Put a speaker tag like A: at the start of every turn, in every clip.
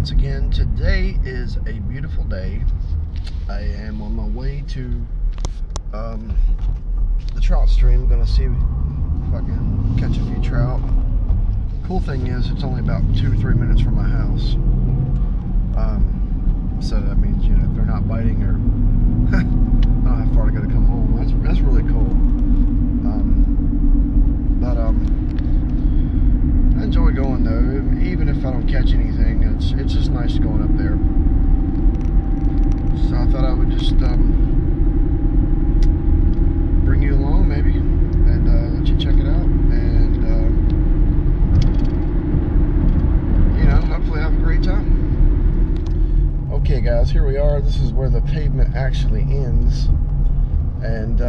A: once again. Today is a beautiful day. I am on my way to the trout stream. I'm gonna see if I can catch a few trout. Cool thing is it's only about 2 or 3 minutes from my house, so that means, you know, if they're not biting, or I don't know how far to go to come home. That's really cool. I enjoy going though, even if I don't catch anything. It's just nice going up there. So I thought I would just bring you along maybe, and let you check it out, and you know, hopefully have a great time. Okay guys, here we are. This is where the pavement actually ends, and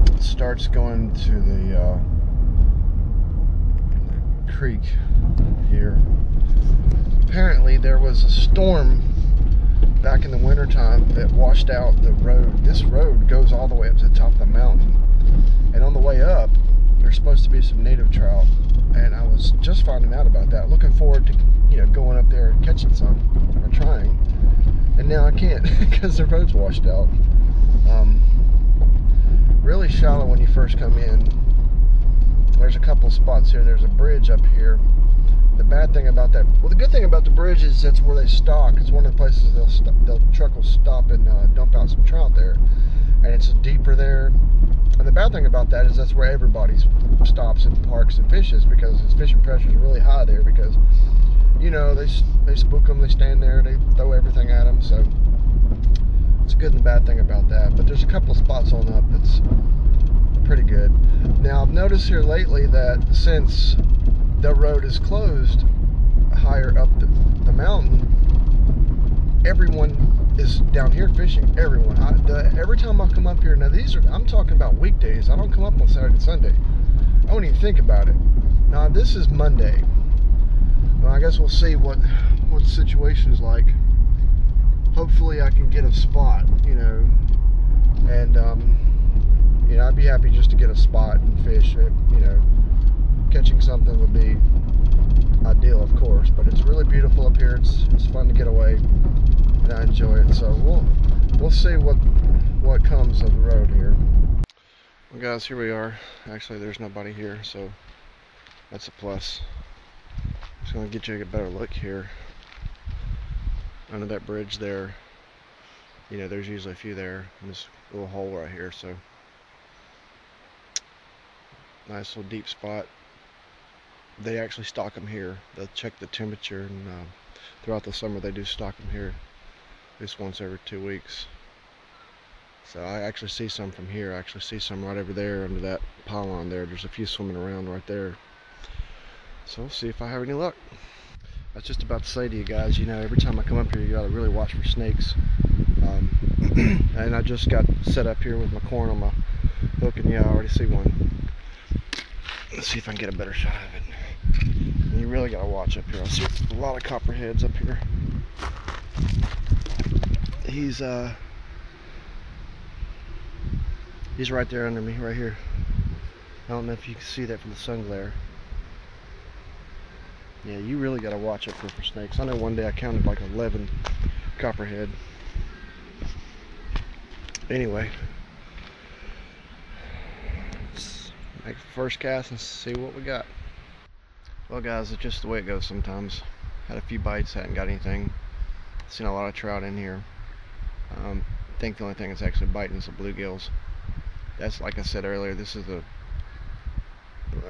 A: it starts going to the creek here. Apparently there was a storm back in the winter time that washed out the road. This road goes all the way up to the top of the mountain, and on the way up there's supposed to be some native trout, and I was just finding out about that, looking forward to, you know, going up there and catching some, or trying, and now I can't because the road's washed out. Really shallow when you first come in. There's a couple spots here. There's a bridge up here. The bad thing about that, well, the good thing about the bridge is that's where they stock. It's one of the places the truck will stop and dump out some trout there, and it's deeper there. And the bad thing about that is that's where everybody stops and parks and fishes, because its fishing pressure is really high there, because, you know, they spook them, they stand there, they throw everything at them. So it's a good and bad thing about that. But there's a couple of spots on up that's pretty good. Now I've noticed here lately that since the road is closed higher up the mountain, everyone is down here fishing. Everyone. Every time I come up here, now I'm talking about weekdays. I don't come up on Saturday and Sunday. I don't even think about it. Now this is Monday. Well, I guess we'll see what the situation is like. Hopefully I can get a spot, you know, and you know, I'd be happy just to get a spot and fish. You know, catching something would be ideal, of course, but it's really beautiful up here. It's fun to get away, and I enjoy it. So we'll see what comes of the road here. Well guys, here we are. Actually there's nobody here, so that's a plus. Just gonna get you a better look here under that bridge there. You know, there's usually a few there in this little hole right here, so nice little deep spot. They actually stock them here. They'll check the temperature, and throughout the summer they do stock them here, at least once every 2 weeks. So I actually see some from here. I actually see some right over there under that pylon there. There's a few swimming around right there. So we'll see if I have any luck. I was just about to say to you guys, you know, every time I come up here you gotta really watch for snakes. And I just got set up here with my corn on my hook, and yeah, I already see one. Let's see if I can get a better shot of it. And you really gotta watch up here. I see a lot of copperheads up here. He's right there under me, right here. I don't know if you can see that from the sun glare. Yeah, you really gotta watch up here for snakes. I know one day I counted like 11 copperhead. Anyway, make the first cast and see what we got. Well guys, it's just the way it goes sometimes. Had a few bites, hadn't got anything. Seen a lot of trout in here. I think the only thing that's actually biting is the bluegills. That's, like I said earlier, this is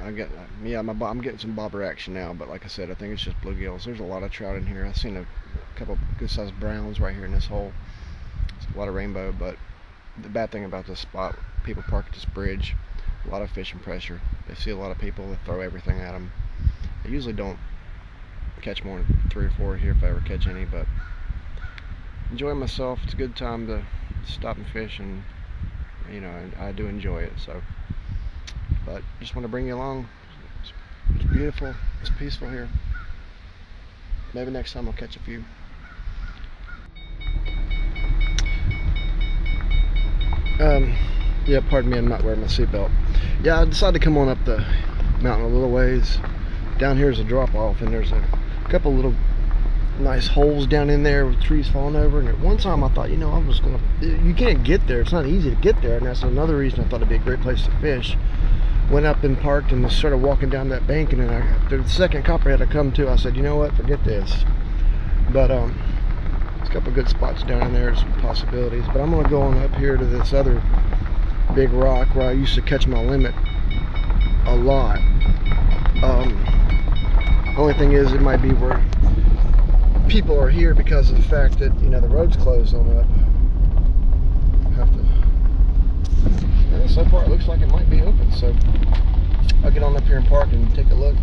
A: I'm getting some bobber action now, but like I said, I think it's just bluegills. There's a lot of trout in here. I've seen a couple good sized browns right here in this hole. It's a lot of rainbow, but the bad thing about this spot, people park at this bridge, a lot of fishing pressure. They see a lot of people that throw everything at them. I usually don't catch more than 3 or 4 here if I ever catch any, but enjoying myself. It's a good time to stop and fish, and you know, I do enjoy it. So, but just want to bring you along. It's beautiful, it's peaceful here. Maybe next time I'll catch a few. Yeah, pardon me, I'm not wearing my seatbelt. Yeah, I decided to come on up the mountain a little ways. Down here is a drop off, and there's a a couple little nice holes down in there with trees falling over. And at one time I thought, you know, I was gonna, you can't get there, it's not easy to get there, and that's another reason I thought it'd be a great place to fish. Went up and parked and started walking down that bank, and then after the second copperhead I come to, I said, you know what, forget this. But there's a couple good spots down in there, some possibilities. But I'm gonna go on up here to this other big rock where I used to catch my limit a lot. Only thing is, it might be where people are here because of the fact that, you know, the road's closed on up. Have to, yeah, so far it looks like it might be open, so I'll get on up here and park and take a look.